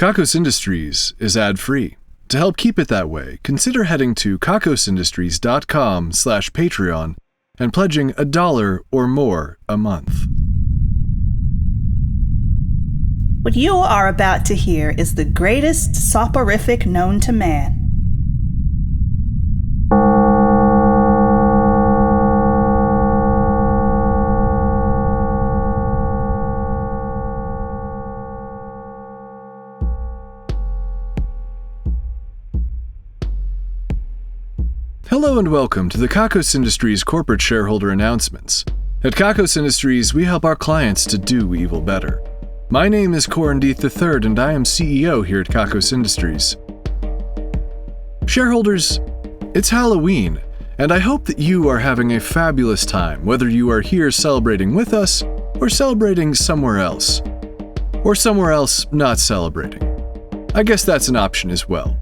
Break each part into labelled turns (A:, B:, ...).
A: Kakos Industries is ad-free. To help keep it that way, consider heading to kakosindustries.com/Patreon and pledging $1 or more a month.
B: What you are about to hear is the greatest soporific known to man.
A: Hello and welcome to the Kakos Industries corporate shareholder announcements. At Kakos Industries, we help our clients to do evil better. My name is Corin Deeth III, and I am CEO here at Kakos Industries. Shareholders, it's Halloween, and I hope that you are having a fabulous time, whether you are here celebrating with us or celebrating somewhere else. Or somewhere else not celebrating. I guess that's an option as well.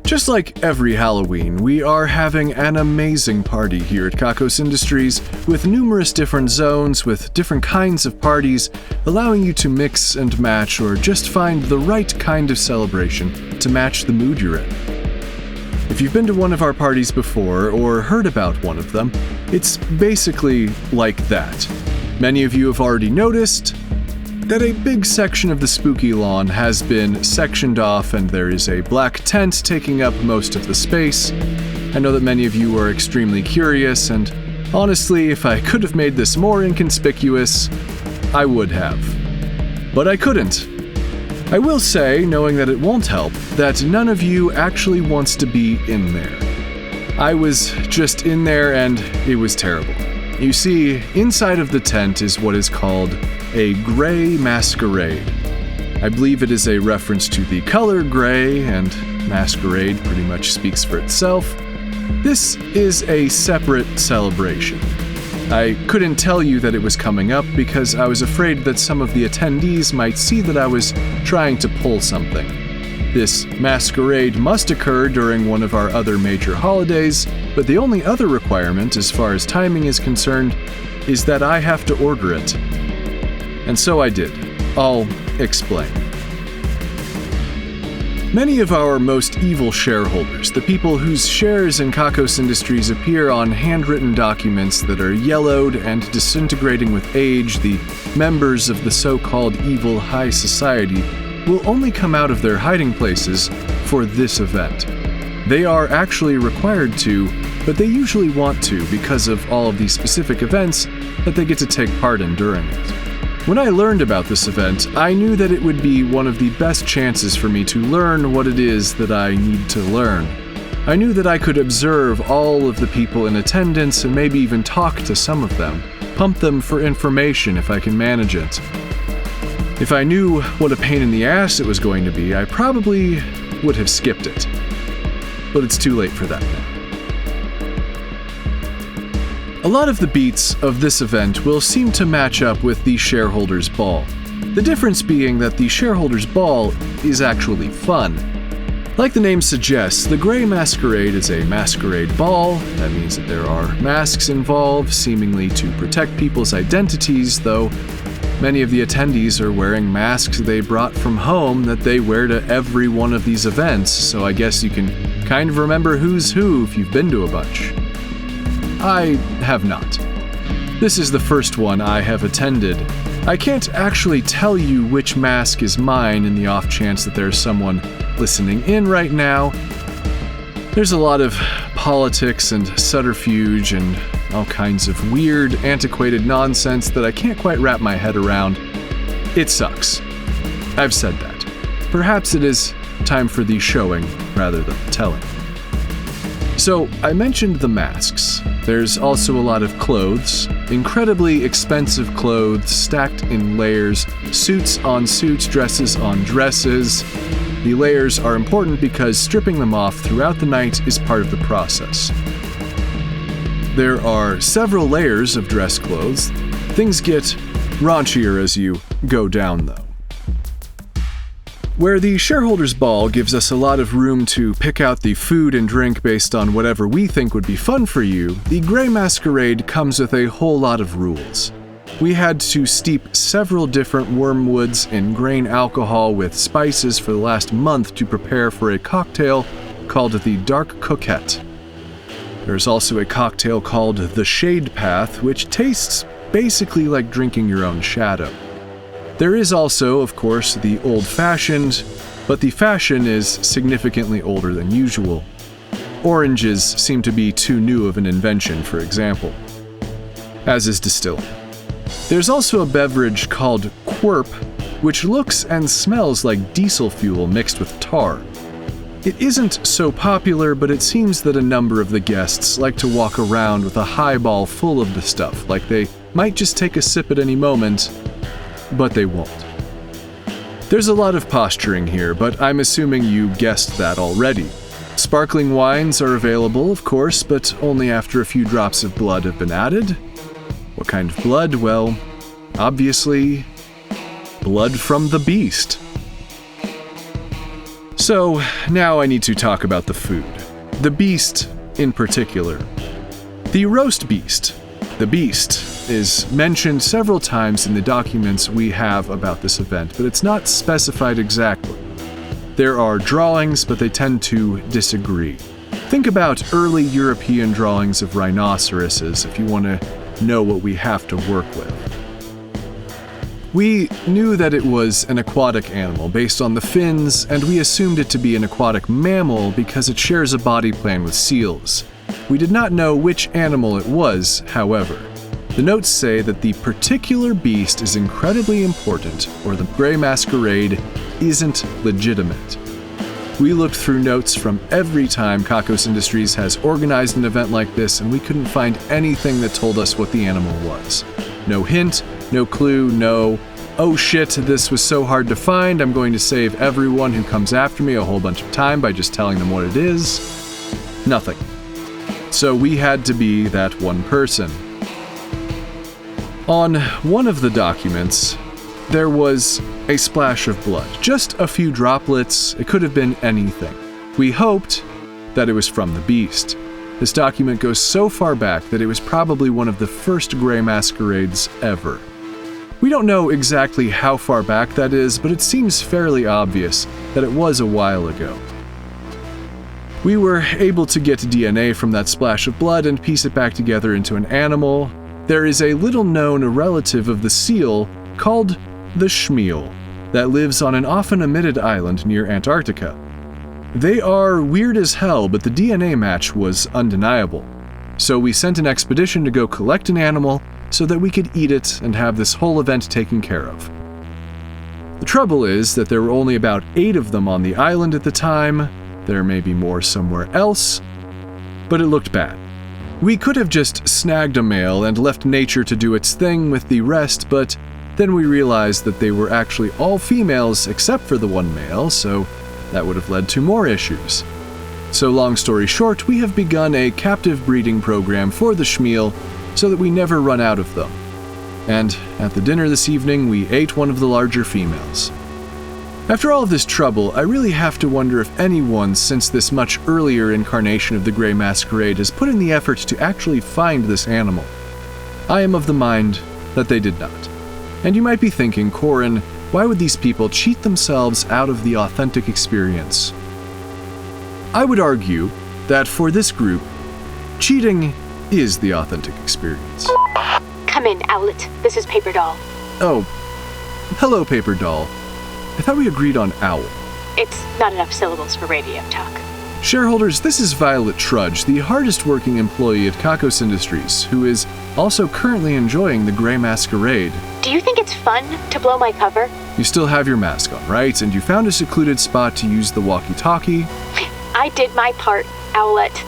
A: Just like every Halloween, we are having an amazing party here at Kakos Industries with numerous different zones with different kinds of parties, allowing you to mix and match or just find the right kind of celebration to match the mood you're in. If you've been to one of our parties before or heard about one of them, it's basically like that. Many of you have already noticed that a big section of the spooky lawn has been sectioned off and there is a black tent taking up most of the space. I know that many of you are extremely curious, and honestly, if I could have made this more inconspicuous, I would have. But I couldn't. I will say, knowing that it won't help, that none of you actually wants to be in there. I was just in there and it was terrible. You see, inside of the tent is what is called a Gray Masquerade. I believe it is a reference to the color gray, and masquerade pretty much speaks for itself. This is a separate celebration. I couldn't tell you that it was coming up because I was afraid that some of the attendees might see that I was trying to pull something. This masquerade must occur during one of our other major holidays, but the only other requirement as far as timing is concerned is that I have to order it. And so I did. I'll explain. Many of our most evil shareholders, the people whose shares in Kakos Industries appear on handwritten documents that are yellowed and disintegrating with age, the members of the so-called evil high society, will only come out of their hiding places for this event. They are actually required to, but they usually want to because of all of the specific events that they get to take part in during it. When I learned about this event, I knew that it would be one of the best chances for me to learn what it is that I need to learn. I knew that I could observe all of the people in attendance and maybe even talk to some of them, pump them for information if I can manage it. If I knew what a pain in the ass it was going to be, I probably would have skipped it. But it's too late for that now. A lot of the beats of this event will seem to match up with the Shareholders' Ball. The difference being that the Shareholders' Ball is actually fun. Like the name suggests, the Gray Masquerade is a masquerade ball. That means that there are masks involved, seemingly to protect people's identities, though many of the attendees are wearing masks they brought from home that they wear to every one of these events, so I guess you can kind of remember who's who if you've been to a bunch. I have not. This is the first one I have attended. I can't actually tell you which mask is mine in the off chance that there's someone listening in right now. There's a lot of politics and subterfuge and all kinds of weird, antiquated nonsense that I can't quite wrap my head around. It sucks. I've said that. Perhaps it is time for the showing rather than the telling. So, I mentioned the masks. There's also a lot of clothes, incredibly expensive clothes stacked in layers, suits on suits, dresses on dresses. The layers are important because stripping them off throughout the night is part of the process. There are several layers of dress clothes. Things get raunchier as you go down, though. Where the Shareholders' Ball gives us a lot of room to pick out the food and drink based on whatever we think would be fun for you, the Gray Masquerade comes with a whole lot of rules. We had to steep several different wormwoods in grain alcohol with spices for the last month to prepare for a cocktail called the Dark Coquette. There's also a cocktail called the Shade Path, which tastes basically like drinking your own shadow. There is also, of course, the old-fashioned, but the fashion is significantly older than usual. Oranges seem to be too new of an invention, for example, as is distilling. There's also a beverage called Quirp, which looks and smells like diesel fuel mixed with tar. It isn't so popular, but it seems that a number of the guests like to walk around with a highball full of the stuff, like they might just take a sip at any moment, but they won't. There's a lot of posturing here, but I'm assuming you guessed that already. Sparkling wines are available, of course, but only after a few drops of blood have been added. What kind of blood? Well, obviously, blood from the beast. So, now I need to talk about the food. The beast in particular. The roast beast. The beast is mentioned several times in the documents we have about this event, but it's not specified exactly. There are drawings, but they tend to disagree. Think about early European drawings of rhinoceroses if you want to know what we have to work with. We knew that it was an aquatic animal based on the fins, and we assumed it to be an aquatic mammal because it shares a body plan with seals. We did not know which animal it was, however. The notes say that the particular beast is incredibly important, or the Gray Masquerade isn't legitimate. We looked through notes from every time Kakos Industries has organized an event like this, and we couldn't find anything that told us what the animal was. No hint, no clue, no, oh shit, this was so hard to find, I'm going to save everyone who comes after me a whole bunch of time by just telling them what it is. Nothing. So we had to be that one person. On one of the documents, there was a splash of blood. Just a few droplets, it could have been anything. We hoped that it was from the beast. This document goes so far back that it was probably one of the first Gray Masquerades ever. We don't know exactly how far back that is, but it seems fairly obvious that it was a while ago. We were able to get DNA from that splash of blood and piece it back together into an animal. There is a little-known relative of the seal called the Schmeal that lives on an often omitted island near Antarctica. They are weird as hell, but the DNA match was undeniable. So we sent an expedition to go collect an animal so that we could eat it and have this whole event taken care of. The trouble is that there were only about 8 of them on the island at the time. There may be more somewhere else, but it looked bad. We could have just snagged a male and left nature to do its thing with the rest, but then we realized that they were actually all females except for the one male, so that would have led to more issues. So long story short, we have begun a captive breeding program for the Schmeal so that we never run out of them. And at the dinner this evening, we ate one of the larger females. After all of this trouble, I really have to wonder if anyone since this much earlier incarnation of the Gray Masquerade has put in the effort to actually find this animal. I am of the mind that they did not. And you might be thinking, Corin, why would these people cheat themselves out of the authentic experience? I would argue that for this group, cheating is the authentic experience.
C: Come in, Owlet. This is Paper Doll.
A: Oh, hello, Paper Doll. I thought we agreed on owl.
C: It's not enough syllables for radio talk.
A: Shareholders, this is Violet Trudge, the hardest-working employee at Kakos Industries, who is also currently enjoying the Gray Masquerade.
C: Do you think it's fun to blow my cover?
A: You still have your mask on, right? And you found a secluded spot to use the walkie-talkie?
C: I did my part, Owlet.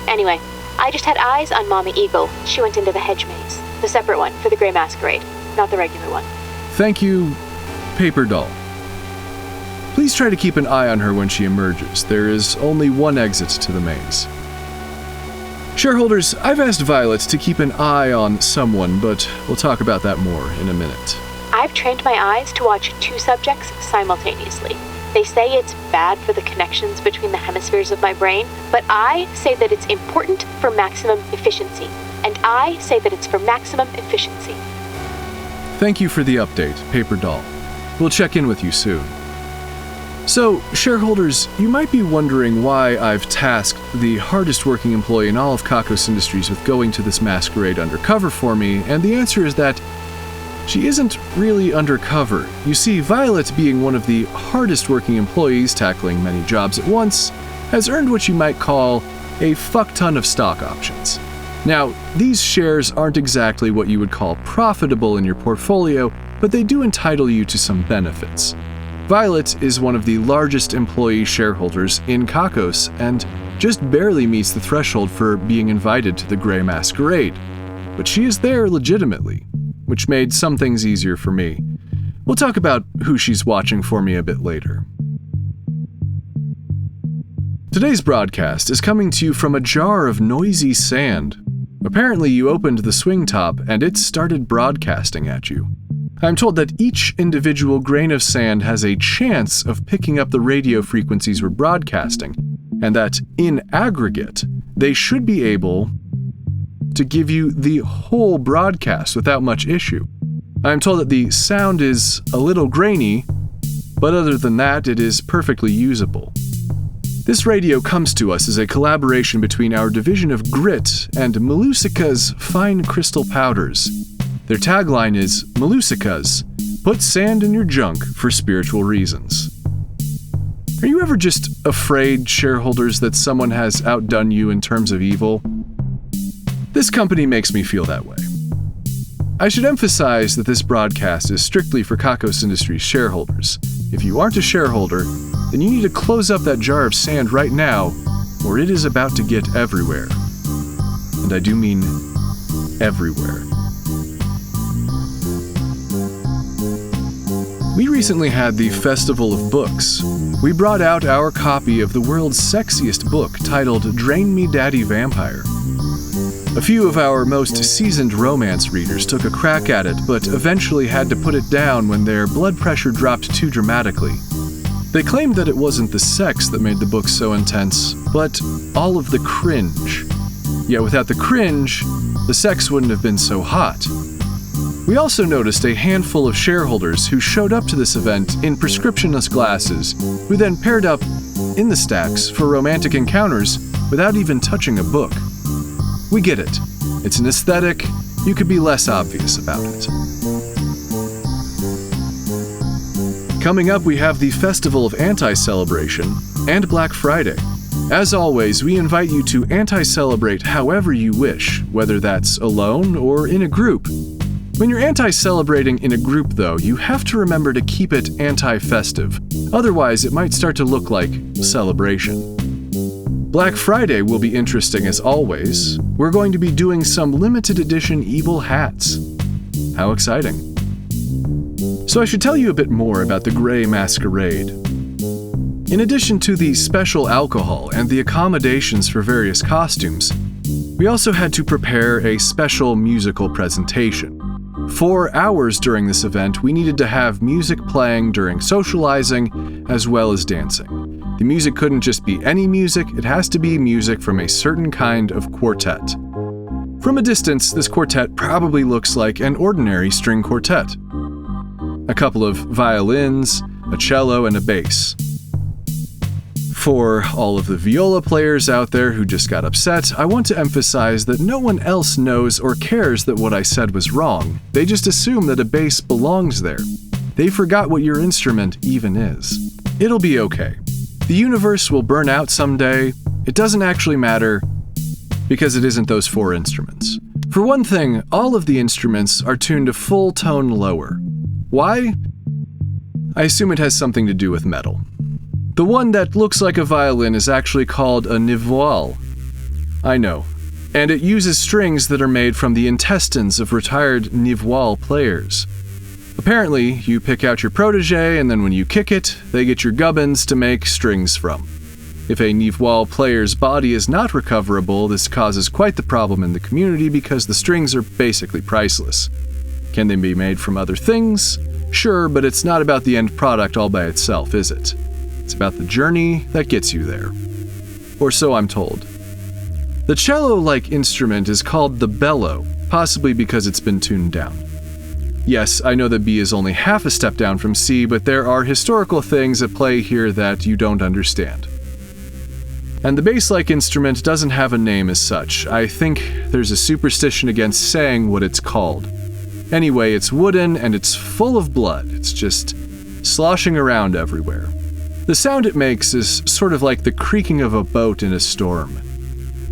C: Anyway, I just had eyes on Mama Eagle. She went into the hedge maze. The separate one for the Gray Masquerade, not the regular one.
A: Thank you, Paper Doll. Please try to keep an eye on her when she emerges. There is only one exit to the maze. Shareholders, I've asked Violet to keep an eye on someone, but we'll talk about that more in a minute.
C: I've trained my eyes to watch 2 subjects simultaneously. They say it's bad for the connections between the hemispheres of my brain, but I say that it's important for maximum efficiency. And I say that it's for maximum efficiency.
A: Thank you for the update, Paper Doll. We'll check in with you soon. So, shareholders, you might be wondering why I've tasked the hardest working employee in all of Kakos Industries with going to this masquerade undercover for me, and the answer is that she isn't really undercover. You see, Violet, being one of the hardest working employees tackling many jobs at once, has earned what you might call a fuck-ton of stock options. Now, these shares aren't exactly what you would call profitable in your portfolio, but they do entitle you to some benefits. Violet is one of the largest employee shareholders in Kakos and just barely meets the threshold for being invited to the Gray Masquerade. But she is there legitimately, which made some things easier for me. We'll talk about who she's watching for me a bit later. Today's broadcast is coming to you from a jar of noisy sand. Apparently you opened the swing top and it started broadcasting at you. I'm told that each individual grain of sand has a chance of picking up the radio frequencies we're broadcasting, and that, in aggregate, they should be able to give you the whole broadcast without much issue. I'm told that the sound is a little grainy, but other than that, it is perfectly usable. This radio comes to us as a collaboration between our division of Grit and Melusica's Fine Crystal Powders. Their tagline is, Melusica's, put sand in your junk for spiritual reasons. Are you ever just afraid, shareholders, that someone has outdone you in terms of evil? This company makes me feel that way. I should emphasize that this broadcast is strictly for Kakos Industries shareholders. If you aren't a shareholder, then you need to close up that jar of sand right now, or it is about to get everywhere. And I do mean everywhere. We recently had the Festival of Books. We brought out our copy of the world's sexiest book titled Drain Me Daddy Vampire. A few of our most seasoned romance readers took a crack at it, but eventually had to put it down when their blood pressure dropped too dramatically. They claimed that it wasn't the sex that made the book so intense, but all of the cringe. Yet without the cringe, the sex wouldn't have been so hot. We also noticed a handful of shareholders who showed up to this event in prescriptionless glasses, who then paired up in the stacks for romantic encounters without even touching a book. We get it. It's an aesthetic. You could be less obvious about it. Coming up, we have the Festival of Anti-Celebration and Black Friday. As always, we invite you to anti-celebrate however you wish, whether that's alone or in a group. When you're anti-celebrating in a group, though, you have to remember to keep it anti-festive. Otherwise, it might start to look like celebration. Black Friday will be interesting as always. We're going to be doing some limited edition evil hats. How exciting. So I should tell you a bit more about the Gray Masquerade. In addition to the special alcohol and the accommodations for various costumes, we also had to prepare a special musical presentation. 4 hours during this event, we needed to have music playing during socializing as well as dancing. The music couldn't just be any music, it has to be music from a certain kind of quartet. From a distance, this quartet probably looks like an ordinary string quartet. A couple of violins, a cello, and a bass. For all of the viola players out there who just got upset, I want to emphasize that no one else knows or cares that what I said was wrong. They just assume that a bass belongs there. They forgot what your instrument even is. It'll be okay. The universe will burn out someday. It doesn't actually matter because it isn't those 4 instruments. For one thing, all of the instruments are tuned a full tone lower. Why? I assume it has something to do with metal. The one that looks like a violin is actually called a nivoile. I know. And it uses strings that are made from the intestines of retired nivoile players. Apparently, you pick out your protege, and then when you kick it, they get your gubbins to make strings from. If a nivoile player's body is not recoverable, this causes quite the problem in the community because the strings are basically priceless. Can they be made from other things? Sure, but it's not about the end product all by itself, is it? It's about the journey that gets you there. Or so I'm told. The cello-like instrument is called the bellow, possibly because it's been tuned down. Yes, I know that B is only half a step down from C, but there are historical things at play here that you don't understand. And the bass-like instrument doesn't have a name as such. I think there's a superstition against saying what it's called. Anyway, it's wooden and it's full of blood. It's just sloshing around everywhere. The sound it makes is sort of like the creaking of a boat in a storm.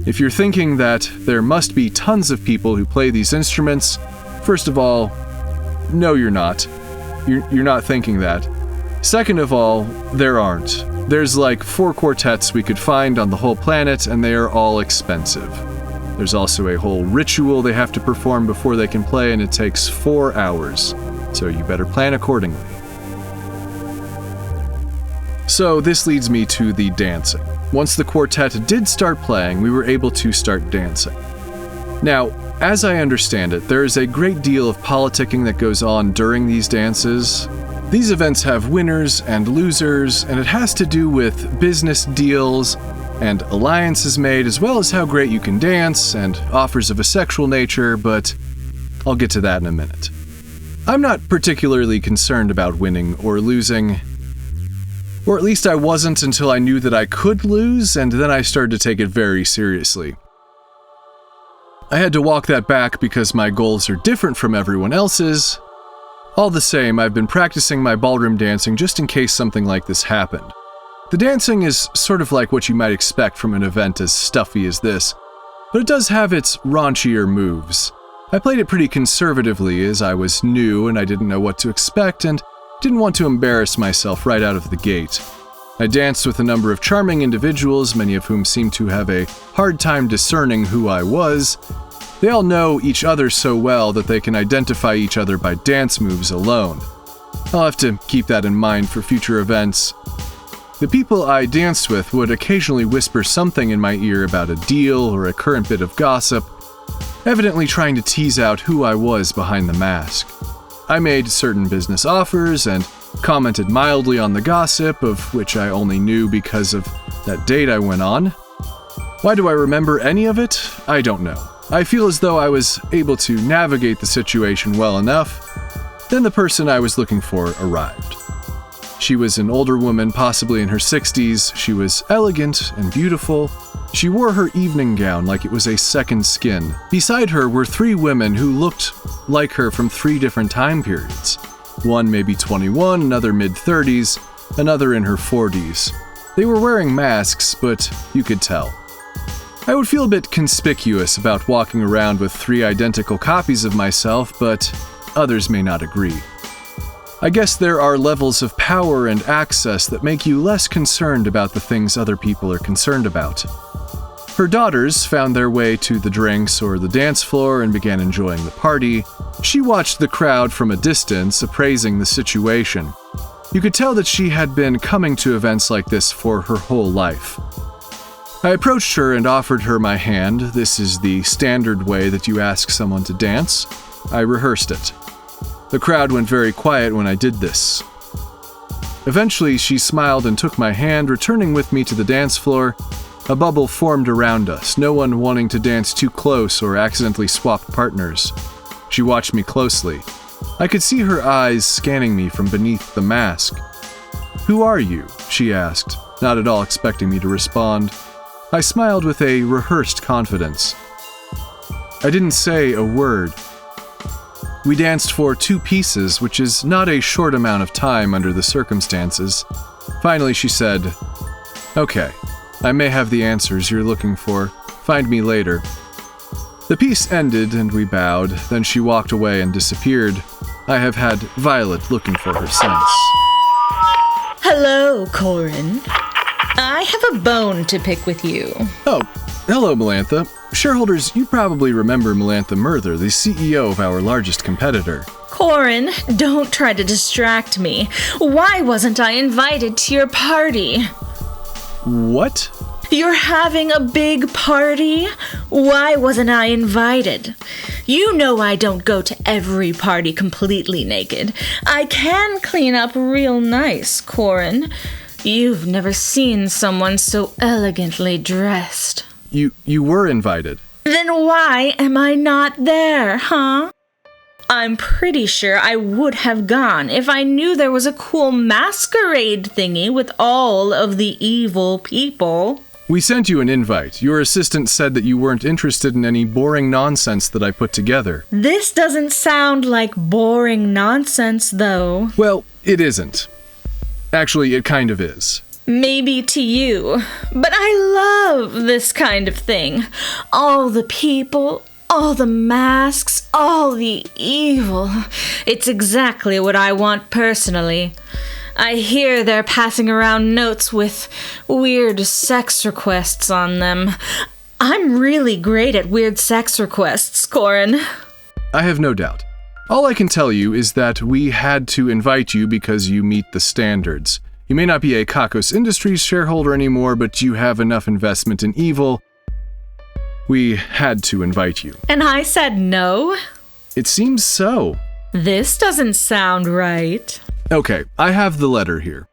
A: If you're thinking that there must be tons of people who play these instruments, first of all, no, you're not. You're not thinking that. Second of all, there aren't. There's like 4 quartets we could find on the whole planet, and they are all expensive. There's also a whole ritual they have to perform before they can play, and it takes 4 hours. So you better plan accordingly. So this leads me to the dancing. Once the quartet did start playing, we were able to start dancing. Now, as I understand it, there is a great deal of politicking that goes on during these dances. These events have winners and losers, and it has to do with business deals and alliances made, as well as how great you can dance and offers of a sexual nature, but I'll get to that in a minute. I'm not particularly concerned about winning or losing, or at least I wasn't until I knew that I could lose, and then I started to take it very seriously. I had to walk that back because my goals are different from everyone else's. All the same, I've been practicing my ballroom dancing just in case something like this happened. The dancing is sort of like what you might expect from an event as stuffy as this, but it does have its raunchier moves. I played it pretty conservatively as I was new and I didn't know what to expect and didn't want to embarrass myself right out of the gate. I danced with a number of charming individuals, many of whom seemed to have a hard time discerning who I was. They all know each other so well that they can identify each other by dance moves alone. I'll have to keep that in mind for future events. The people I danced with would occasionally whisper something in my ear about a deal or a current bit of gossip, evidently trying to tease out who I was behind the mask. I made certain business offers and commented mildly on the gossip, of which I only knew because of that date I went on. Why do I remember any of it? I don't know. I feel as though I was able to navigate the situation well enough. Then the person I was looking for arrived. She was an older woman, possibly in her 60s. She was elegant and beautiful. She wore her evening gown like it was a second skin. Beside her were 3 women who looked like her from 3 different time periods. One maybe 21, another mid-30s, another in her 40s. They were wearing masks, but you could tell. I would feel a bit conspicuous about walking around with 3 identical copies of myself, but others may not agree. I guess there are levels of power and access that make you less concerned about the things other people are concerned about. Her daughters found their way to the drinks or the dance floor and began enjoying the party. She watched the crowd from a distance, appraising the situation. You could tell that she had been coming to events like this for her whole life. I approached her and offered her my hand. This is the standard way that you ask someone to dance. I rehearsed it. The crowd went very quiet when I did this. Eventually, she smiled and took my hand, returning with me to the dance floor. A bubble formed around us, no one wanting to dance too close or accidentally swap partners. She watched me closely. I could see her eyes scanning me from beneath the mask. "Who are you?" she asked, not at all expecting me to respond. I smiled with a rehearsed confidence. I didn't say a word. We danced for 2 pieces, which is not a short amount of time under the circumstances. Finally, she said, "Okay, I may have the answers you're looking for. Find me later." The piece ended and we bowed, then she walked away and disappeared. I have had Violet looking for her since.
D: Hello, Corin. I have a bone to pick with you.
A: Oh, hello, Melantha. Shareholders, you probably remember Melantha Murther, the CEO of our largest competitor.
D: Corin, don't try to distract me. Why wasn't I invited to your party?
A: What?
D: You're having a big party? Why wasn't I invited? You know I don't go to every party completely naked. I can clean up real nice, Corin. You've never seen someone so elegantly dressed.
A: You were invited.
D: Then why am I not there, huh? I'm pretty sure I would have gone if I knew there was a cool masquerade thingy with all of the evil people.
A: We sent you an invite. Your assistant said that you weren't interested in any boring nonsense that I put together.
D: This doesn't sound like boring nonsense, though.
A: Well, it isn't. Actually, it kind of is.
D: Maybe to you, but I love this kind of thing. All the people, all the masks, all the evil. It's exactly what I want personally. I hear they're passing around notes with weird sex requests on them. I'm really great at weird sex requests, Corin.
A: I have no doubt. All I can tell you is that we had to invite you because you meet the standards. You may not be a Kakos Industries shareholder anymore, but you have enough investment in evil. We had to invite you.
D: And I said no?
A: It seems so.
D: This doesn't sound right.
A: Okay, I have the letter here.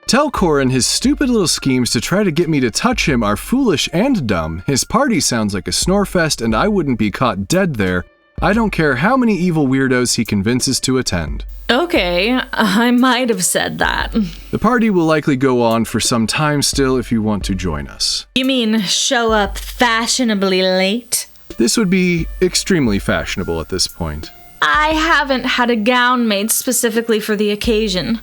A: Tell Corin his stupid little schemes to try to get me to touch him are foolish and dumb. His party sounds like a snorefest and I wouldn't be caught dead there. I don't care how many evil weirdos he convinces to attend.
D: Okay, I might have said that.
A: The party will likely go on for some time still if you want to join us.
D: You mean show up fashionably late?
A: This would be extremely fashionable at this point.
D: I haven't had a gown made specifically for the occasion.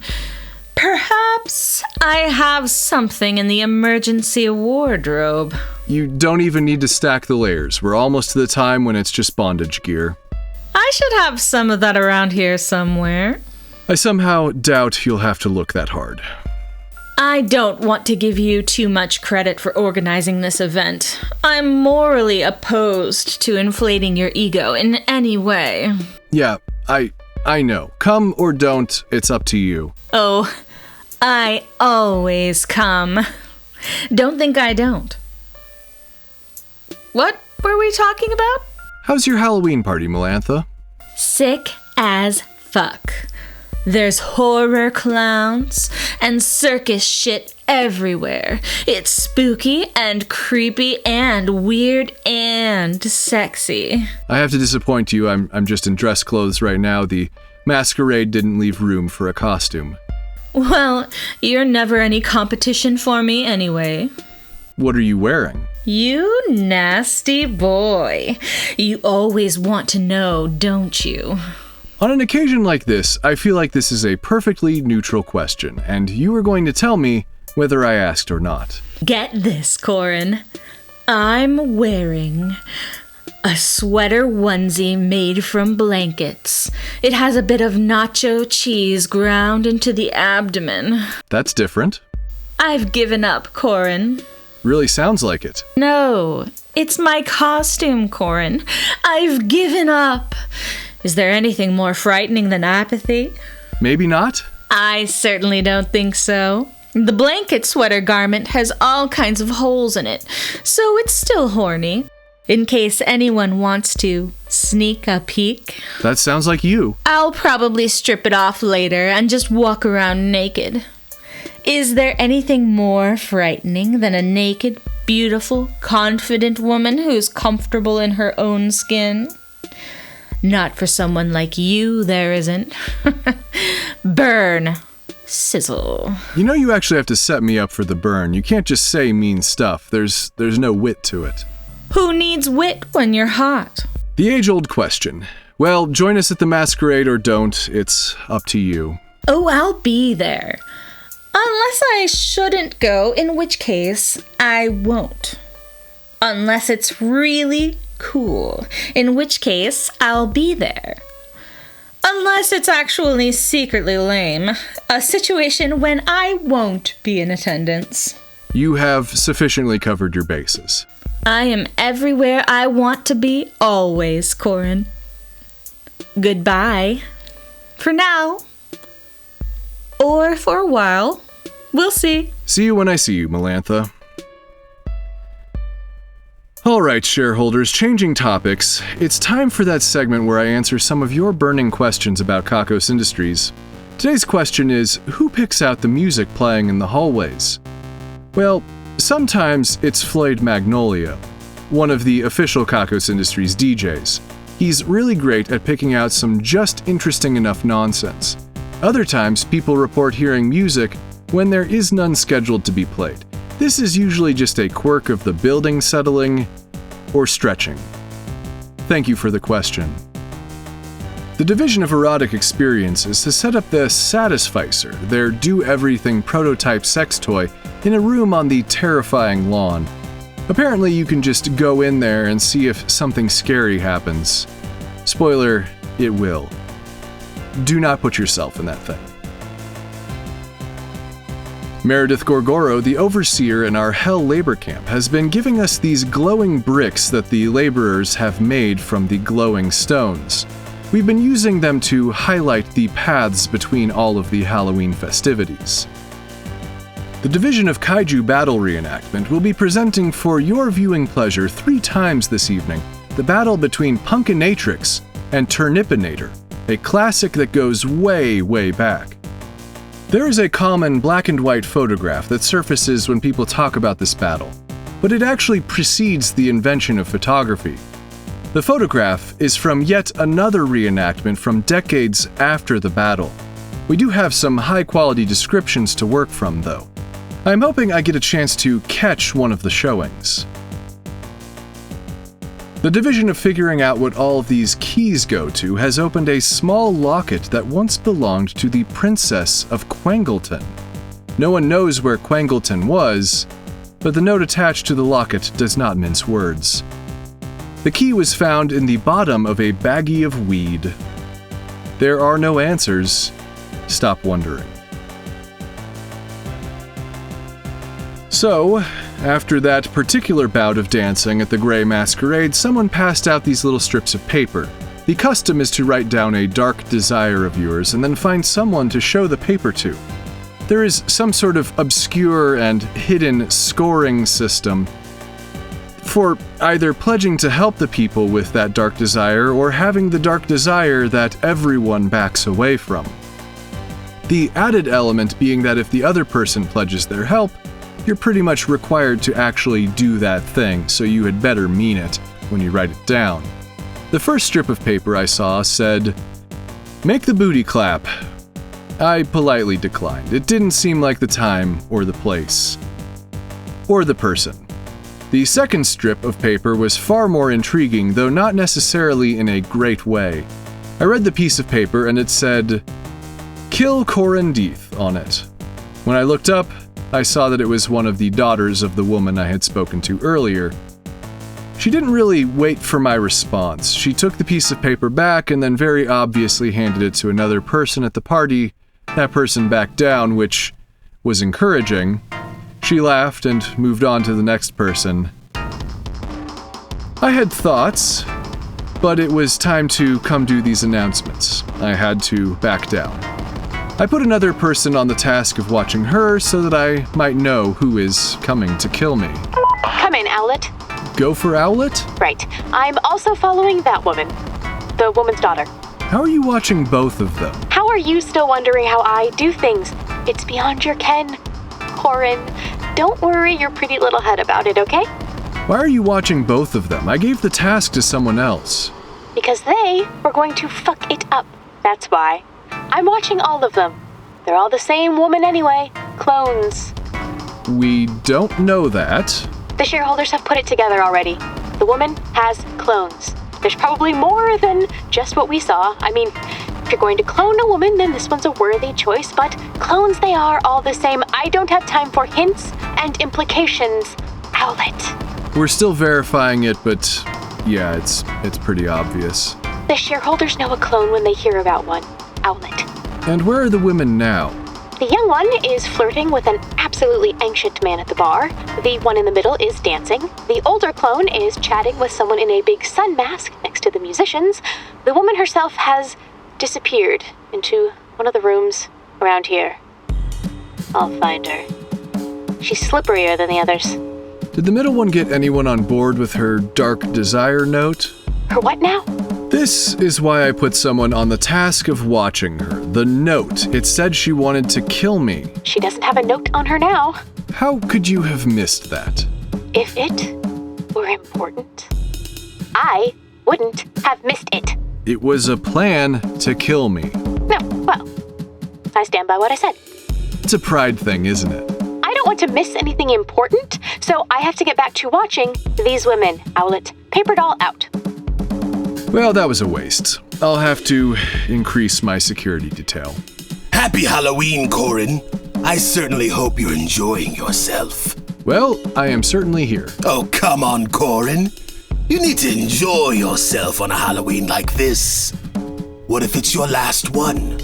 D: Perhaps I have something in the emergency wardrobe.
A: You don't even need to stack the layers. We're almost to the time when it's just bondage gear.
D: I should have some of that around here somewhere.
A: I somehow doubt you'll have to look that hard.
D: I don't want to give you too much credit for organizing this event. I'm morally opposed to inflating your ego in any way.
A: Yeah, I know. Come or don't, it's up to you.
D: Oh, I always come. Don't think I don't. What were we talking about?
A: How's your Halloween party, Melantha?
D: Sick as fuck. There's horror clowns and circus shit everywhere. It's spooky and creepy and weird and sexy.
A: I have to disappoint you. I'm just in dress clothes right now. The masquerade didn't leave room for a costume.
D: Well, you're never any competition for me anyway.
A: What are you wearing?
D: You nasty boy. You always want to know, don't you?
A: On an occasion like this, I feel like this is a perfectly neutral question, and you are going to tell me whether I asked or not.
D: Get this, Corin. I'm wearing a sweater onesie made from blankets. It has a bit of nacho cheese ground into the abdomen.
A: That's different.
D: I've given up, Corin.
A: Really sounds like it.
D: No, it's my costume, Corin. I've given up. Is there anything more frightening than apathy?
A: Maybe not.
D: I certainly don't think so. The blanket sweater garment has all kinds of holes in it, so it's still horny. In case anyone wants to sneak a peek.
A: That sounds like you.
D: I'll probably strip it off later and just walk around naked. Is there anything more frightening than a naked, beautiful, confident woman who's comfortable in her own skin? Not for someone like you, there isn't. Burn. Sizzle.
A: You know you actually have to set me up for the burn. You can't just say mean stuff. There's no wit to it.
D: Who needs wit when you're hot?
A: The age-old question. Well, join us at the masquerade or don't. It's up to you.
D: Oh, I'll be there. Unless I shouldn't go, in which case I won't. Unless it's really cool, in which case I'll be there. Unless it's actually secretly lame, a situation when I won't be in attendance.
A: You have sufficiently covered your bases.
D: I am everywhere I want to be, always, Corin. Goodbye. For now. Or for a while. We'll see.
A: See you when I see you, Melantha. Alright, shareholders, changing topics. It's time for that segment where I answer some of your burning questions about Kakos Industries. Today's question is, who picks out the music playing in the hallways? Well, sometimes it's Floyd Magnolia, one of the official Kakos Industries DJs. He's really great at picking out some just interesting enough nonsense. Other times, people report hearing music when there is none scheduled to be played. This is usually just a quirk of the building settling or stretching. Thank you for the question. The Division of Erotic Experiences has set up the Satisficer, their do-everything prototype sex toy, in a room on the terrifying lawn. Apparently, you can just go in there and see if something scary happens. Spoiler, it will. Do not put yourself in that thing. Meredith Gorgoro, the overseer in our Hell labor camp, has been giving us these glowing bricks that the laborers have made from the glowing stones. We've been using them to highlight the paths between all of the Halloween festivities. The Division of Kaiju Battle Reenactment will be presenting for your viewing pleasure 3 times this evening the battle between Punkinatrix and Turnipinator, a classic that goes way, way back. There is a common black and white photograph that surfaces when people talk about this battle, but it actually precedes the invention of photography. The photograph is from yet another reenactment from decades after the battle. We do have some high-quality descriptions to work from, though. I'm hoping I get a chance to catch one of the showings. The Division of Figuring Out What All of These Keys Go To has opened a small locket that once belonged to the Princess of Quangleton. No one knows where Quangleton was, but the note attached to the locket does not mince words. The key was found in the bottom of a baggie of weed. There are no answers. Stop wondering. So, after that particular bout of dancing at the Gray Masquerade, someone passed out these little strips of paper. The custom is to write down a dark desire of yours and then find someone to show the paper to. There is some sort of obscure and hidden scoring system for either pledging to help the people with that dark desire or having the dark desire that everyone backs away from. The added element being that if the other person pledges their help, you're pretty much required to actually do that thing, so you had better mean it when you write it down. The first strip of paper I saw said, "Make the booty clap." I politely declined. It didn't seem like the time or the place. Or the person. The second strip of paper was far more intriguing, though not necessarily in a great way. I read the piece of paper and it said, "Kill Corin Deeth" on it. When I looked up, I saw that it was one of the daughters of the woman I had spoken to earlier. She didn't really wait for my response. She took the piece of paper back and then very obviously handed it to another person at the party. That person backed down, which was encouraging. She laughed and moved on to the next person. I had thoughts, but it was time to come do these announcements. I had to back down. I put another person on the task of watching her so that I might know who is coming to kill me.
C: Come in, Owlet.
A: Go for Owlet?
C: Right. I'm also following that woman. The woman's daughter.
A: How are you watching both of them?
C: How are you still wondering how I do things? It's beyond your ken. Corin, don't worry your pretty little head about it, okay?
A: Why are you watching both of them? I gave the task to someone else.
C: Because they were going to fuck it up. That's why. I'm watching all of them. They're all the same woman anyway. Clones.
A: We don't know that.
C: The shareholders have put it together already. The woman has clones. There's probably more than just what we saw. I mean, if you're going to clone a woman, then this one's a worthy choice, but clones they are all the same. I don't have time for hints and implications. Owlet.
A: We're still verifying it, but yeah, it's pretty obvious.
C: The shareholders know a clone when they hear about one. Owlet.
A: And where are the women now?
C: The young one is flirting with an absolutely ancient man at the bar. The one in the middle is dancing. The older clone is chatting with someone in a big sun mask next to the musicians. The woman herself has disappeared into one of the rooms around here. I'll find her. She's slipperier than the others.
A: Did the middle one get anyone on board with her dark desire note?
C: Her what now?
A: This is why I put someone on the task of watching her. The note. It said she wanted to kill me.
C: She doesn't have a note on her now.
A: How could you have missed that?
C: If it were important, I wouldn't have missed it.
A: It was a plan to kill me.
C: No, well, I stand by what I said.
A: It's a pride thing, isn't it?
C: I don't want to miss anything important, so I have to get back to watching These Women, Owlet. Paper doll out.
A: Well, that was a waste. I'll have to increase my security detail.
E: Happy Halloween, Corin. I certainly hope you're enjoying yourself.
A: Well, I am certainly here.
E: Oh, come on, Corin. You need to enjoy yourself on a Halloween like this. What if it's your last one?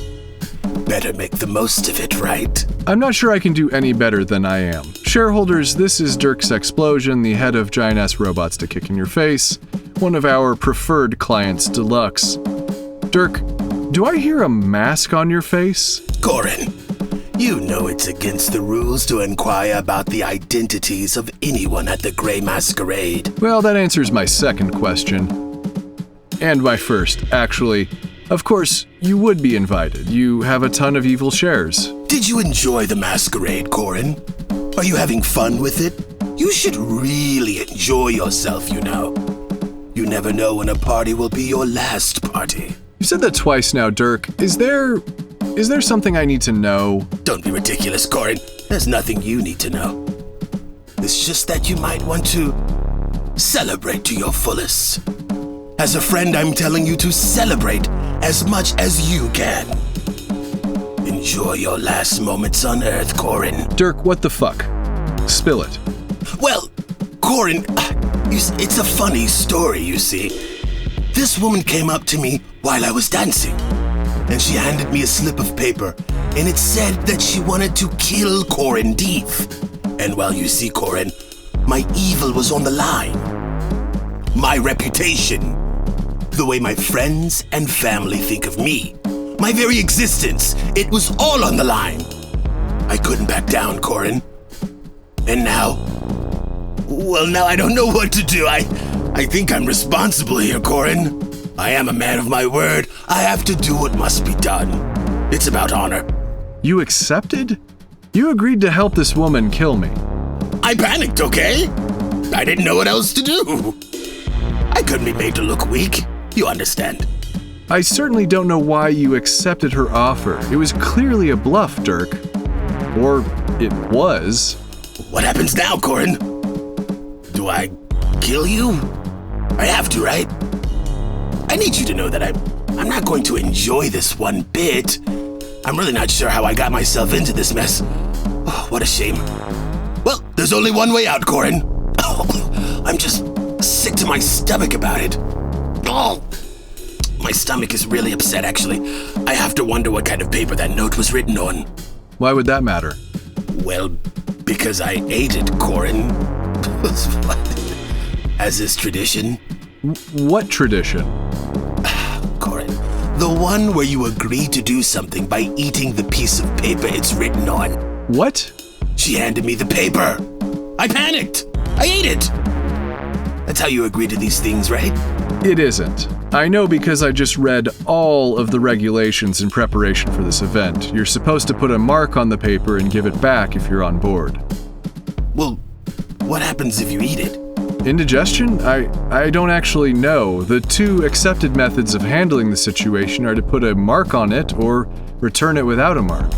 E: Better make the most of it, right?
A: I'm not sure I can do any better than I am. Shareholders, this is Dirk Sexplosion, the head of Giant-Ass Robots to Kick in Your Face, one of our preferred clients deluxe. Dirk, do I hear a mask on your face?
E: Corin, you know it's against the rules to inquire about the identities of anyone at the Gray Masquerade.
A: Well, that answers my second question. And my first, actually. Of course, you would be invited. You have a ton of evil shares.
E: Did you enjoy the masquerade, Corin? Are you having fun with it? You should really enjoy yourself, you know. You never know when a party will be your last party.
A: You said that twice now, Dirk. Is there something I need to know?
E: Don't be ridiculous, Corin. There's nothing you need to know. It's just that you might want to celebrate to your fullest. As a friend, I'm telling you to celebrate as much as you can. Enjoy your last moments on Earth, Corin.
A: Dirk, what the fuck? Spill it.
E: Well, Corin, it's a funny story, you see. This woman came up to me while I was dancing, and she handed me a slip of paper, and it said that she wanted to kill Corin Deeth. And well, you see, Corin, my evil was on the line. My reputation. The way my friends and family think of me. My very existence. It was all on the line. I couldn't back down, Corin. And now I don't know what to do. I think I'm responsible here, Corin. I am a man of my word. I have to do what must be done. It's about honor.
A: You accepted? You agreed to help this woman kill me.
E: I panicked, okay? I didn't know what else to do. I couldn't be made to look weak. You understand.
A: I certainly don't know why you accepted her offer. It was clearly a bluff, Dirk. Or it was.
E: What happens now, Corin? Do I kill you? I have to, right? I need you to know that I'm not going to enjoy this one bit. I'm really not sure how I got myself into this mess. Oh, what a shame. Well, there's only one way out, Corin. Oh, I'm just sick to my stomach about it. Oh, my stomach is really upset, actually. I have to wonder what kind of paper that note was written on.
A: Why would that matter?
E: Well, because I ate it, Corin. As is tradition.
A: What tradition?
E: Corin, the one where you agree to do something by eating the piece of paper it's written on.
A: What?
E: She handed me the paper. I panicked. I ate it. That's how you agree to these things, right?
A: It isn't. I know because I just read all of the regulations in preparation for this event. You're supposed to put a mark on the paper and give it back if you're on board.
E: Well, what happens if you eat it?
A: Indigestion? I don't actually know. The two accepted methods of handling the situation are to put a mark on it or return it without a mark.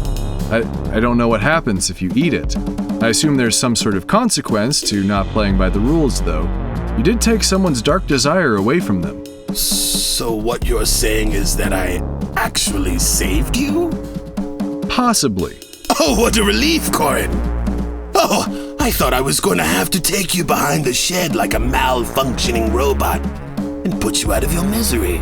A: I don't know what happens if you eat it. I assume there's some sort of consequence to not playing by the rules, though. You did take someone's dark desire away from them.
E: So what you're saying is that I actually saved you?
A: Possibly.
E: Oh, what a relief, Corin! Oh, I thought I was going to have to take you behind the shed like a malfunctioning robot and put you out of your misery.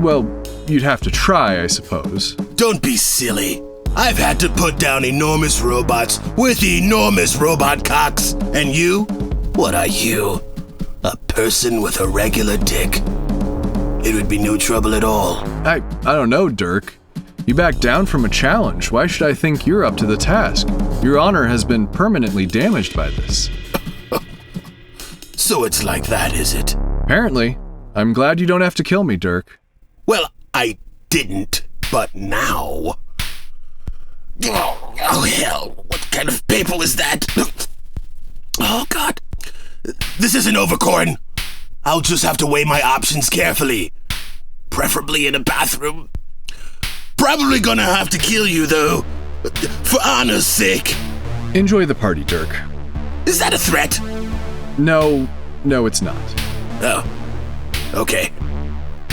A: Well, you'd have to try, I suppose.
E: Don't be silly. I've had to put down enormous robots with enormous robot cocks. And you? What are you? A person with a regular dick. It would be no trouble at all.
A: I don't know, Dirk. You backed down from a challenge. Why should I think you're up to the task? Your honor has been permanently damaged by this.
E: So it's like that, is it?
A: Apparently. I'm glad you don't have to kill me, Dirk.
E: Well, I didn't, but now... Oh, hell. What kind of paper was that? Oh, God. This isn't over, Corin. I'll just have to weigh my options carefully. Preferably in a bathroom. Probably gonna have to kill you, though. For honor's sake.
A: Enjoy the party, Dirk.
E: Is that a threat?
A: No, it's not.
E: Oh. Okay.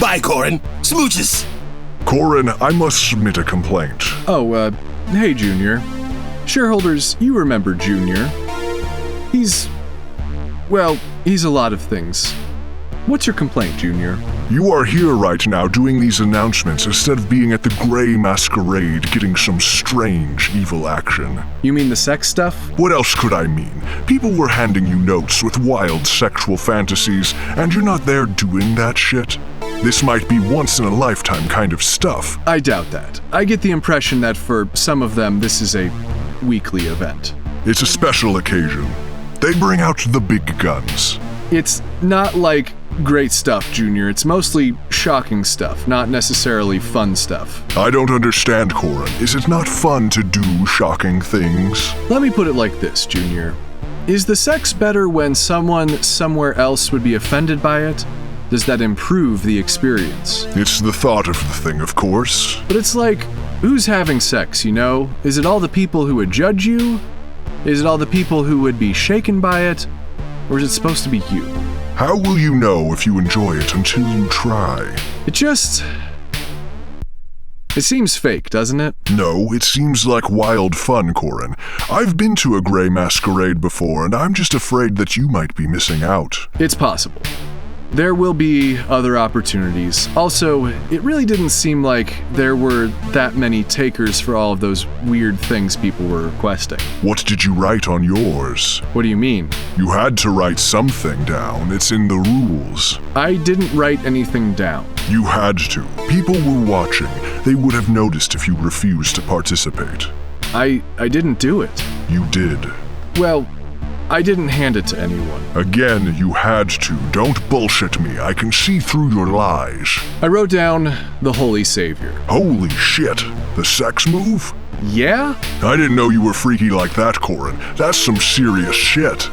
E: Bye, Corin. Smooches.
F: Corin, I must submit a complaint.
A: Oh, hey, Junior. Shareholders, you remember Junior. He's a lot of things. What's your complaint, Junior?
F: You are here right now doing these announcements instead of being at the Gray Masquerade getting some strange evil action.
A: You mean the sex stuff?
F: What else could I mean? People were handing you notes with wild sexual fantasies, and you're not there doing that shit. This might be once-in-a-lifetime kind of stuff.
A: I doubt that. I get the impression that for some of them, this is a weekly event.
F: It's a special occasion. They bring out the big guns.
A: It's not like great stuff, Junior. It's mostly shocking stuff, not necessarily fun stuff.
F: I don't understand, Corin. Is it not fun to do shocking things?
A: Let me put it like this, Junior. Is the sex better when someone somewhere else would be offended by it? Does that improve the experience?
F: It's the thought of the thing, of course.
A: But it's like, who's having sex, you know? Is it all the people who would judge you? Is it all the people who would be shaken by it? Or is it supposed to be you?
F: How will you know if you enjoy it until you try?
A: It seems fake, doesn't it?
F: No, it seems like wild fun, Corin. I've been to a Gray Masquerade before, and I'm just afraid that you might be missing out.
A: It's possible. There will be other opportunities. Also, it really didn't seem like there were that many takers for all of those weird things people were requesting.
F: What did you write on yours?
A: What do you mean?
F: You had to write something down. It's in the rules.
A: I didn't write anything down.
F: You had to. People were watching. They would have noticed if you refused to participate.
A: I didn't do it.
F: You did.
A: Well, I didn't hand it to anyone.
F: Again, you had to. Don't bullshit me. I can see through your lies.
A: I wrote down the Holy Savior.
F: Holy shit. The sex move?
A: Yeah?
F: I didn't know you were freaky like that, Corin. That's some serious shit.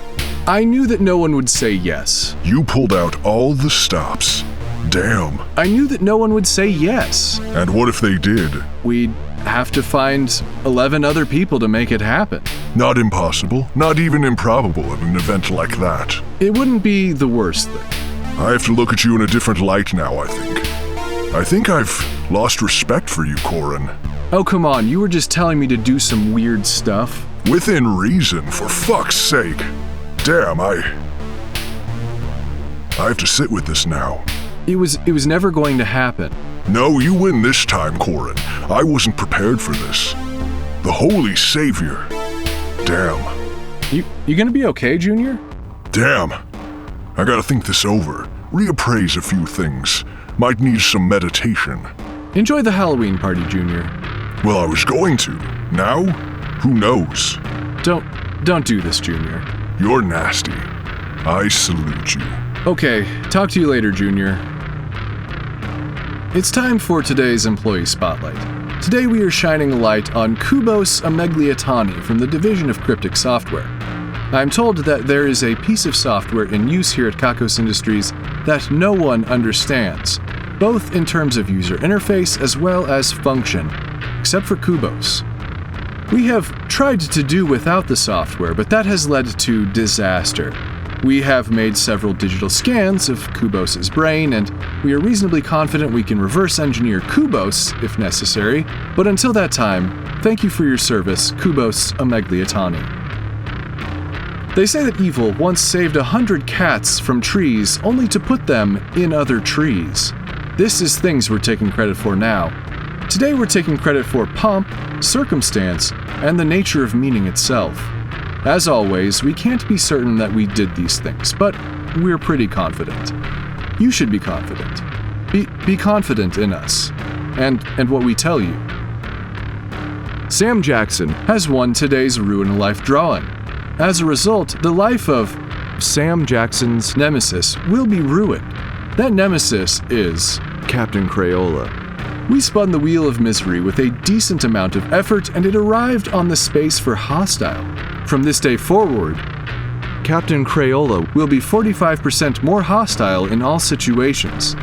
A: I knew that no one would say yes.
F: You pulled out all the stops. Damn.
A: I knew that no one would say yes.
F: And what if they did?
A: We'd have to find 11 other people to make it happen.
F: Not impossible, not even improbable at an event like that.
A: It wouldn't be the worst thing.
F: I have to look at you in a different light now, I think. I think I've lost respect for you, Corin.
A: Oh, come on, you were just telling me to do some weird stuff.
F: Within reason, for fuck's sake. Damn, I have to sit with this now.
A: It was never going to happen.
F: No, you win this time, Corin. I wasn't prepared for this. The Holy Savior. Damn.
A: You gonna be okay, Junior?
F: Damn. I gotta think this over. Reappraise a few things. Might need some meditation.
A: Enjoy the Halloween party, Junior.
F: Well, I was going to. Now? Who knows?
A: Don't do this, Junior.
F: You're nasty. I salute you.
A: Okay, talk to you later, Junior. It's time for today's Employee Spotlight. Today we are shining a light on Kubos Amegliatani from the Division of Cryptic Software. I am told that there is a piece of software in use here at Kakos Industries that no one understands, both in terms of user interface as well as function, except for Kubos. We have tried to do without the software, but that has led to disaster. We have made several digital scans of Kubos' brain, and we are reasonably confident we can reverse engineer Kubos if necessary, but until that time, thank you for your service, Kubos Amegliatani. They say that evil once saved 100 cats from trees only to put them in other trees. This is things we're taking credit for now. Today we're taking credit for pomp, circumstance, and the nature of meaning itself. As always, we can't be certain that we did these things, but we're pretty confident. You should be confident. Be confident in us, and what we tell you. Sam Jackson has won today's Ruin a Life drawing. As a result, the life of Sam Jackson's nemesis will be ruined. That nemesis is Captain Crayola. We spun the wheel of misery with a decent amount of effort, and it arrived on the space for hostile. From this day forward, Captain Crayola will be 45% more hostile in all situations.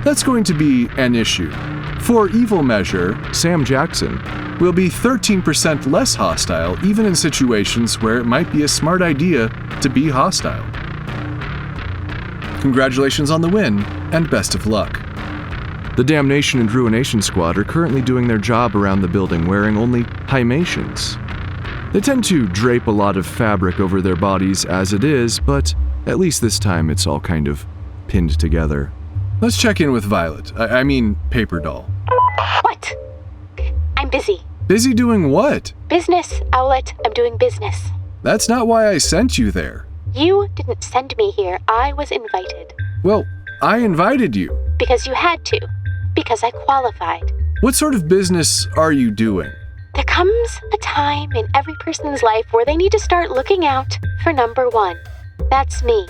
A: That's going to be an issue. For evil measure, Sam Jackson will be 13% less hostile even in situations where it might be a smart idea to be hostile. Congratulations on the win, and best of luck. The Damnation and Ruination Squad are currently doing their job around the building wearing only hymations. They tend to drape a lot of fabric over their bodies as it is, but at least this time it's all kind of pinned together. Let's check in with Violet. I mean, Paper Doll.
C: What? I'm busy.
A: Busy doing what?
C: Business, Owlet. I'm doing business.
A: That's not why I sent you there.
C: You didn't send me here. I was invited.
A: Well, I invited you.
C: Because you had to. Because I qualified.
A: What sort of business are you doing?
C: There comes a time in every person's life where they need to start looking out for number one. That's me.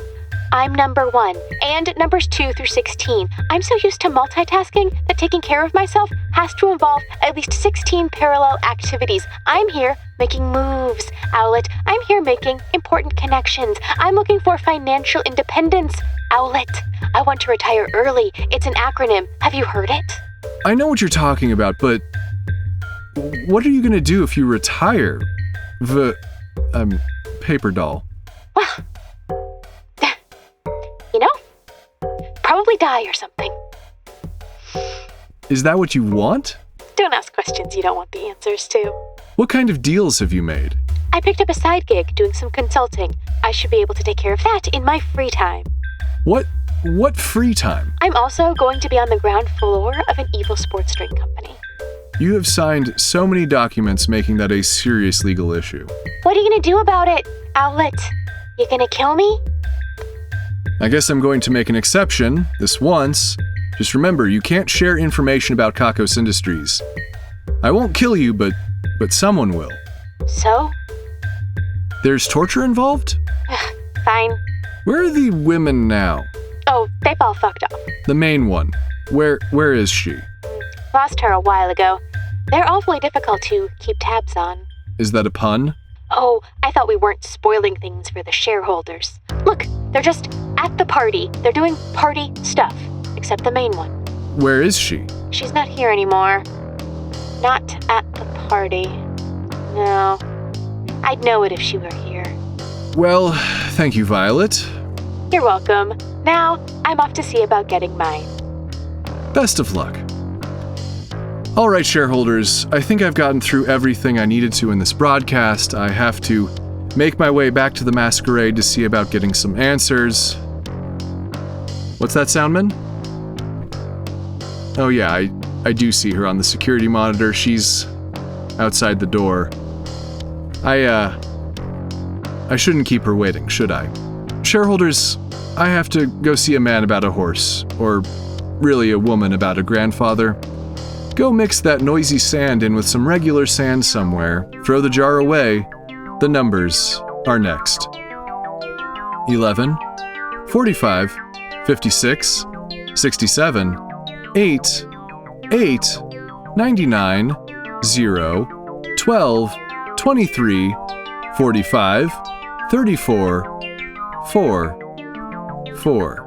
C: I'm number one, and numbers 2 through 16. I'm so used to multitasking that taking care of myself has to involve at least 16 parallel activities. I'm here making moves, Owlet. I'm here making important connections. I'm looking for financial independence, Owlet. I want to retire early. It's an acronym. Have you heard it?
A: I know what you're talking about, but what are you gonna do if you retire? Paper Doll.
C: Well, you know, probably die or something.
A: Is that what you want?
C: Don't ask questions you don't want the answers to.
A: What kind of deals have you made?
C: I picked up a side gig doing some consulting. I should be able to take care of that in my free time.
A: What free time?
C: I'm also going to be on the ground floor of an evil sports drink company.
A: You have signed so many documents making that a serious legal issue.
C: What are you gonna do about it, Owlet? You gonna kill me?
A: I guess I'm going to make an exception, this once. Just remember, you can't share information about Kakos Industries. I won't kill you, but someone will.
C: So?
A: There's torture involved?
C: Fine.
A: Where are the women now?
C: Oh, they've all fucked off.
A: The main one. Where is she?
C: Lost her a while ago. They're awfully difficult to keep tabs on.
A: Is that a pun?
C: Oh, I thought we weren't spoiling things for the shareholders. Look, they're just at the party. They're doing party stuff, except the main one.
A: Where is she?
C: She's not here anymore. Not at the party. No. I'd know it if she were here.
A: Well, thank you, Violet.
C: You're welcome. Now, I'm off to see about getting mine.
A: Best of luck. All right, shareholders, I think I've gotten through everything I needed to in this broadcast. I have to make my way back to the Masquerade to see about getting some answers. What's that, Soundman? Oh yeah, I do see her on the security monitor. She's outside the door. I shouldn't keep her waiting, should I? Shareholders, I have to go see a man about a horse, or really a woman about a grandfather. Go mix that noisy sand in with some regular sand somewhere, throw the jar away. The numbers are next. 11, 45, 56, 67, 8, 8, 99, 0, 12, 23, 45, 34, 4, 4.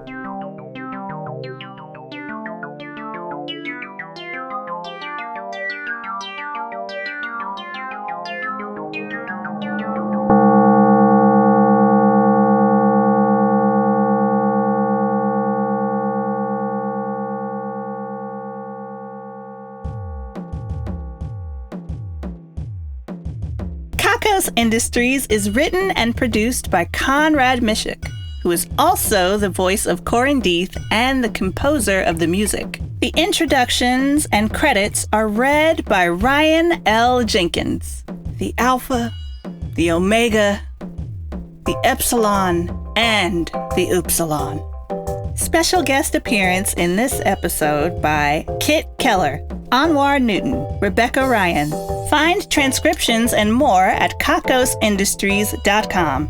B: Kakos Industries is written and produced by Conrad Miszuk, who is also the voice of Corin Deeth and the composer of the music. The introductions and credits are read by Ryan L. Jenkins. The Alpha, the Omega, the Epsilon, and the Upsilon. Special guest appearance in this episode by Kitt Keller, Anwar Newton, Rebecca Ryan. Find transcriptions and more at kakosindustries.com.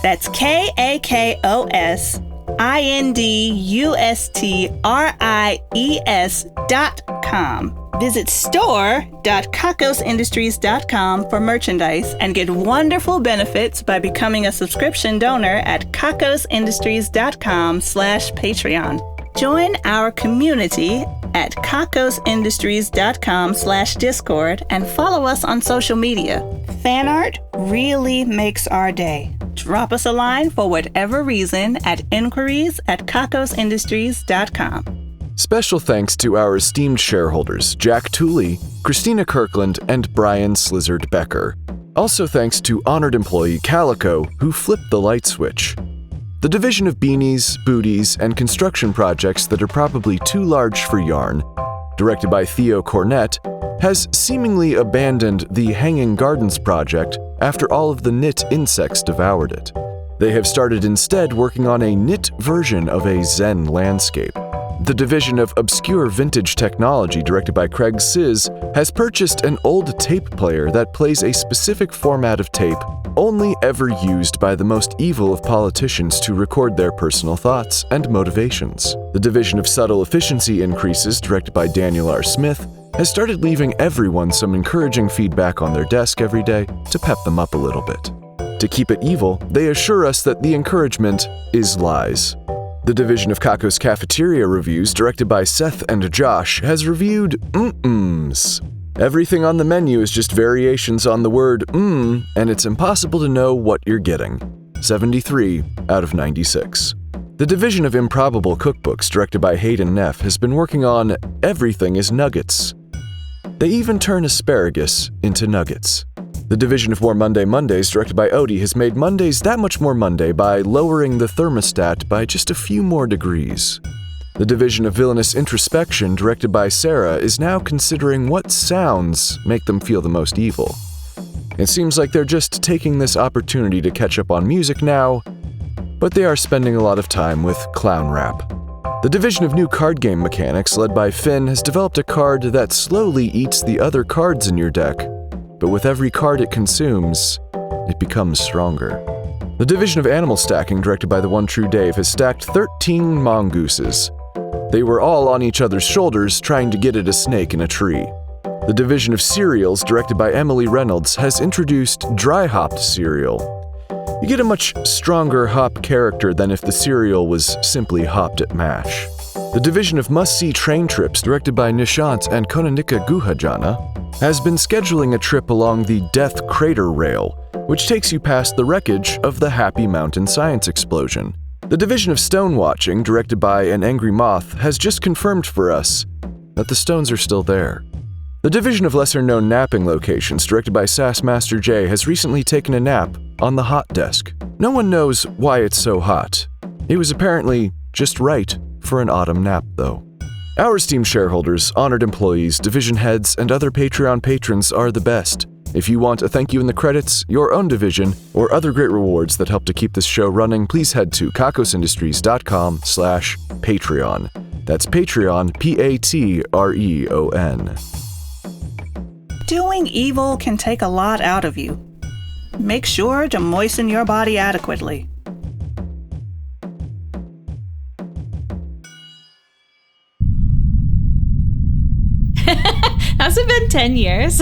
B: That's KAKOSINDUSTRIES.com. Visit store.kakosindustries.com for merchandise and get wonderful benefits by becoming a subscription donor at kakosindustries.com/Patreon. Join our community at kakosindustries.com/Discord and follow us on social media. Fan art really makes our day. Drop us a line for whatever reason at inquiries@kakosindustries.com.
A: Special thanks to our esteemed shareholders, Jack Tooley, Christina Kirkland, and Brian Slizzard Becker. Also thanks to honored employee Calico, who flipped the light switch. The division of beanies, booties, and construction projects that are probably too large for yarn, directed by Theo Cornett, has seemingly abandoned the Hanging Gardens project after all of the knit insects devoured it. They have started instead working on a knit version of a Zen landscape. The division of obscure vintage technology, directed by Craig Sizz, has purchased an old tape player that plays a specific format of tape only ever used by the most evil of politicians to record their personal thoughts and motivations. The division of subtle efficiency increases, directed by Daniel R. Smith, has started leaving everyone some encouraging feedback on their desk every day to pep them up a little bit. To keep it evil, they assure us that the encouragement is lies. The division of Kako's Cafeteria Reviews, directed by Seth and Josh, has reviewed mm-ms. Everything on the menu is just variations on the word and it's impossible to know what you're getting. 73 out of 96. The division of Improbable Cookbooks, directed by Hayden Neff, has been working on Everything is Nuggets. They even turn asparagus into nuggets. The division of More Monday Mondays, directed by Odie, has made Mondays that much more Monday by lowering the thermostat by just a few more degrees. The division of Villainous Introspection, directed by Sarah, is now considering what sounds make them feel the most evil. It seems like they're just taking this opportunity to catch up on music now, but they are spending a lot of time with clown rap. The division of New Card Game Mechanics, led by Finn, has developed a card that slowly eats the other cards in your deck, but with every card it consumes, it becomes stronger. The division of Animal Stacking, directed by the one true Dave, has stacked 13 mongooses. They were all on each other's shoulders trying to get at a snake in a tree. The division of Cereals, directed by Emily Reynolds, has introduced dry hopped cereal. You get a much stronger hop character than if the cereal was simply hopped at mash. The division of Must-See Train Trips, directed by Nishant and Konanika Guhajana, has been scheduling a trip along the Death Crater Rail, which takes you past the wreckage of the Happy Mountain Science Explosion. The division of Stone Watching, directed by An Angry Moth, has just confirmed for us that the stones are still there. The division of lesser-known napping locations, directed by Sass Master J, has recently taken a nap on the hot desk. No one knows why it's so hot. It was apparently just right for an autumn nap, though. Our esteemed shareholders, honored employees, division heads, and other Patreon patrons are the best. If you want a thank you in the credits, your own division, or other great rewards that help to keep this show running, please head to kakosindustries.com/Patreon. That's Patreon, Patreon.
B: Doing evil can take a lot out of you. Make sure to moisten your body adequately.
D: Has it been 10 years?